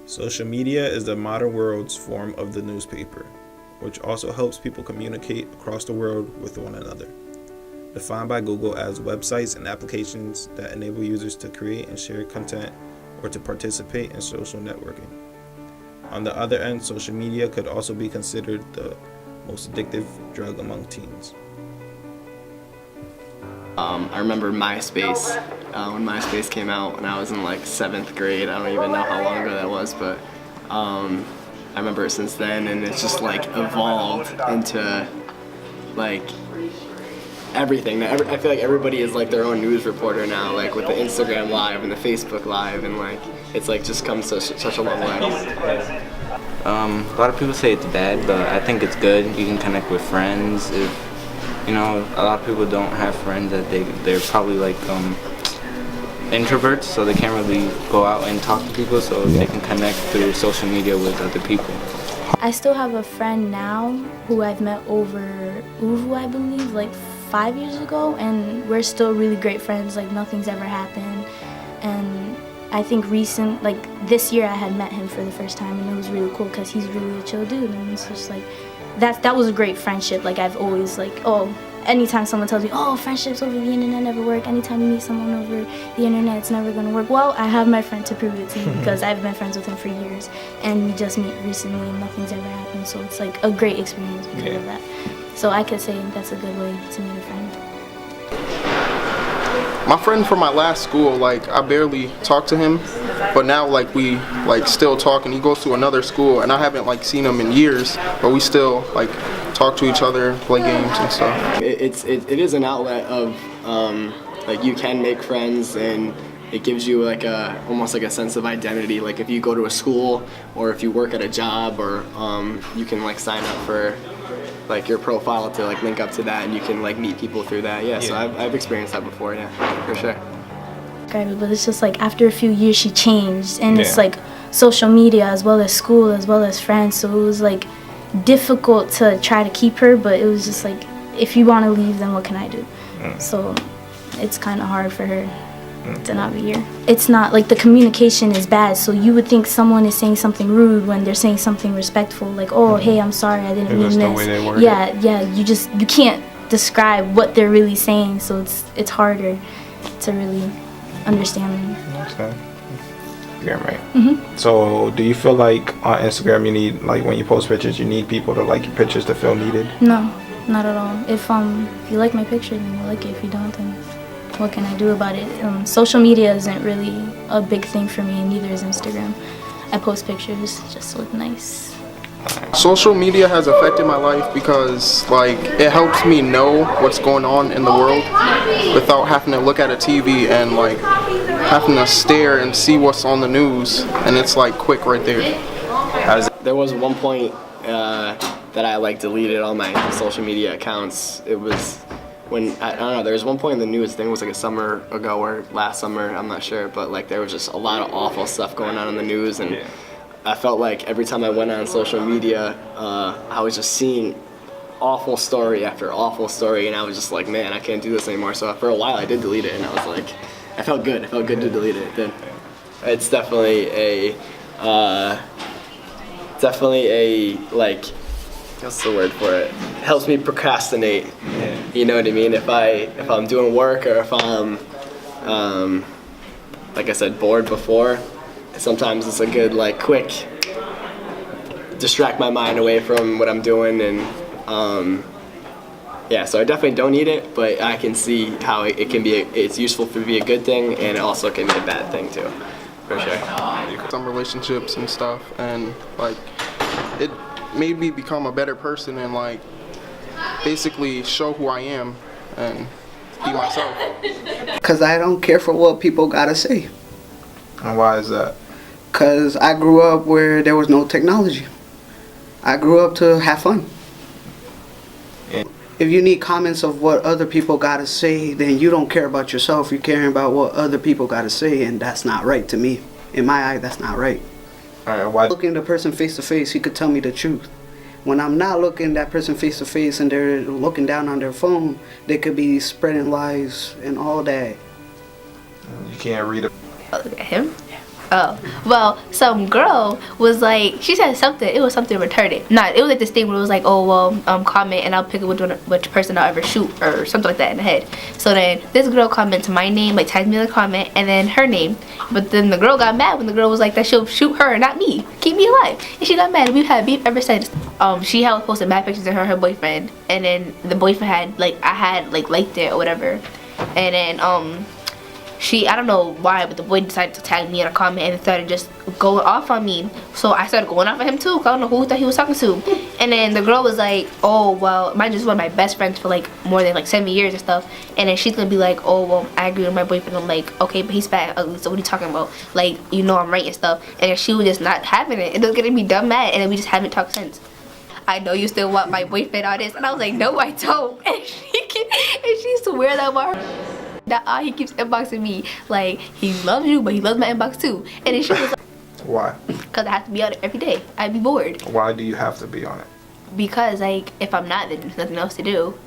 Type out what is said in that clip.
Social media is the modern world's form of the newspaper, which also helps people communicate across the world with one another. Defined by Google as websites and applications that enable users to create and share content or to participate in social networking. On the other end, social media could also be considered the most addictive drug among teens. I remember MySpace, when MySpace came out when I was in like 7th grade. I don't even know how long ago that was, but I remember it since then, and it's just like evolved into like everything. I feel like everybody is like their own news reporter now, like with the Instagram Live and the Facebook Live, and like it's like just come such a long way. A lot of people say it's bad, but I think it's good. You can connect with friends. If you know, a lot of people don't have friends that they're probably like introverts, so they can't really go out and talk to people, so they can connect through social media with other people. I still have a friend now who I've met over Uvu, I believe, like 5 years ago, and we're still really great friends. Like nothing's ever happened, and I think this year I had met him for the first time, and it was really cool because he's really a chill dude, and it's just like that was a great friendship. Like I've always anytime someone tells me, oh, friendships over the internet never work, anytime you meet someone over the internet it's never gonna work. Well, I have my friend to prove it to me because I've been friends with him for years, and we just meet recently and nothing's ever happened, so it's like a great experience because of that. So I could say that's a good way to meet a friend. My friend from my last school, like I barely talked to him, but now like we like still talk, and he goes to another school, and I haven't like seen him in years, but we still like talk to each other, play games and stuff. It is an outlet of like you can make friends, and it gives you like almost like a sense of identity. Like if you go to a school or if you work at a job, or you can like sign up for like your profile to like link up to that, and you can like meet people through that. Yeah. So I've experienced that before. Yeah, for sure. But it's just like after a few years she changed, and it's like social media as well as school as well as friends, so it was like difficult to try to keep her, but it was just like if you want to leave, then what can I do? So it's kind of hard for her to not be here. It's not like the communication is bad, so you would think someone is saying something rude when they're saying something respectful, like, oh, hey, I'm sorry, I didn't mean this. Yeah, you can't describe what they're really saying, so it's harder to really understand them. Okay. Yeah, right. So do you feel like on Instagram you need, like when you post pictures, you need people to like your pictures to feel needed? No, not at all. If you like my picture, then you like it. If you don't, then what can I do about it? Social media isn't really a big thing for me, and neither is Instagram. I post pictures just to look nice. Social media has affected my life because like it helps me know what's going on in the world without having to look at a TV and like having to stare and see what's on the news, and it's like quick right there. There was one point that I like deleted all my social media accounts. It was when I don't know. There was one point in the news. I think it was like a summer ago or last summer. I'm not sure, but like there was just a lot of awful stuff going on in the news, and I felt like every time I went on social media, I was just seeing awful story after awful story, and I was just like, man, I can't do this anymore. So for a while, I did delete it, and I was like, I felt good. It felt good to delete it. Then it's definitely a like, what's the word for it? It helps me procrastinate. You know what I mean? If I'm doing work, or if I'm like I said, bored before, sometimes it's a good like quick distract my mind away from what I'm doing, and so I definitely don't need it, but I can see how it can be it's useful to be a good thing, and it also can be a bad thing too, for sure. Some relationships and stuff, and like it made me become a better person, and like basically show who I am and be myself. Because I don't care for what people gotta say. And why is that? Because I grew up where there was no technology. I grew up to have fun. If you need comments of what other people gotta say, then you don't care about yourself. You're caring about what other people gotta say, and that's not right to me. In my eye, that's not right. Why? Looking the person face to face, he could tell me the truth. When I'm not looking that person face to face and they're looking down on their phone, they could be spreading lies and all that. You can't read it. Look at him. Oh, well, some girl was like, she said something, it was something retarded. Nah, it was like this thing where it was like, oh, well, comment and I'll pick which person I'll ever shoot or something like that in the head. So then this girl commented my name, like tagged me in the comment, and then her name. But then the girl got mad when the girl was like that she'll shoot her, not me. Keep me alive. And she got mad. We've had beef ever since. She had posted mad pictures of her and her boyfriend. And then the boyfriend had, like, I had, like, liked it or whatever. And then, I don't know why, but the boy decided to tag me in a comment and started just going off on me. So I started going off at him too, 'cause I don't know who he was talking to. And then the girl was like, oh, well, mine just one of my best friends for like more than like 7 years and stuff. And then she's gonna be like, oh, well, I agree with my boyfriend. I'm like, okay, but he's fat and ugly, so what are you talking about? Like, you know I'm right and stuff. And then she was just not having it. It was getting me dumb mad, and then we just haven't talked since. I know you still want my boyfriend on this. And I was like, no, I don't. And she swear that about her. That he keeps inboxing me like he loves you, but he loves my inbox too. And then she was like, Why? because I have to be on it every day. I'd be bored. Why do you have to be on it? Because like if I'm not, then there's nothing else to do.